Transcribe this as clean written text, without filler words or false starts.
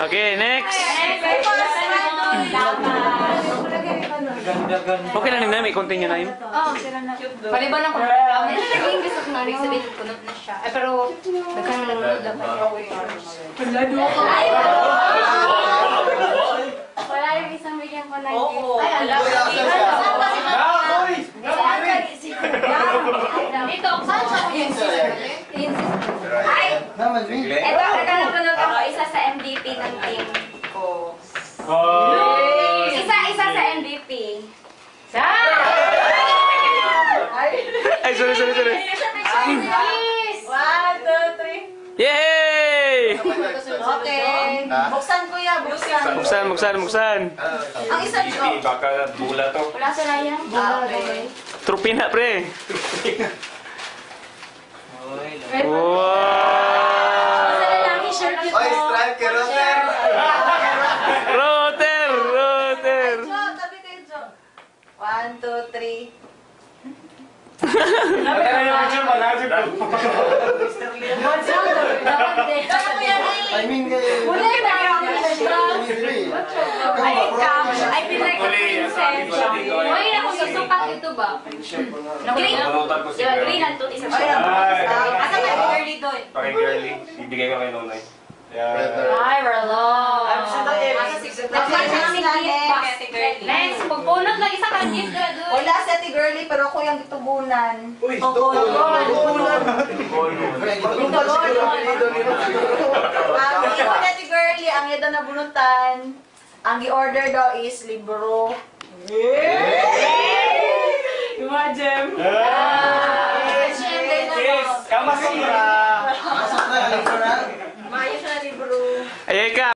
Okay, next. Okay lang na, may continue na yun. Oo, sila na. Paliban ng reklamo. Naging gusto ko nga rin sabihin, kunot na siya. Ay, pero, nagkano lang nunod dapat. Wala yung isang bigyan ko ng gift. Ay, alam. Dito, saan siya? Ay! Ito, nagkano ako isa sa MVP ng team ko. Isa sa MVP. Ay, sorry. 1, 2, 3. Yay! Okay. Buksan kuya, buksan. Buksan. Ang isa ko. Baka bula to. Wala sa raya. Okay. Trupi na, pre. Wow! Basta na lang i-shirt ito. Oy, striker, Roter! Roter! Jo, tabi kayo, Jo. 1, 2, 3. I mean, Huli na yung I feel like a princess. Uy, ako susukat ito ba? Green. Diba, green ang tuti sa siya. Asa ka girly doon? Parang girly. Ibigay ko kay Nonay. Ay, Rolo. Next, pagpunod lang isa kang gift ka doon. Wala si Ate Girlie, pero ako yung gitubunan. uy, doon! Ang ito ni Ate Girlie, ang ito na bunutan, ang i-order daw is libro. Imagine. Kamasura! Masok na, libro na. Maayos na libro. Ayay ka!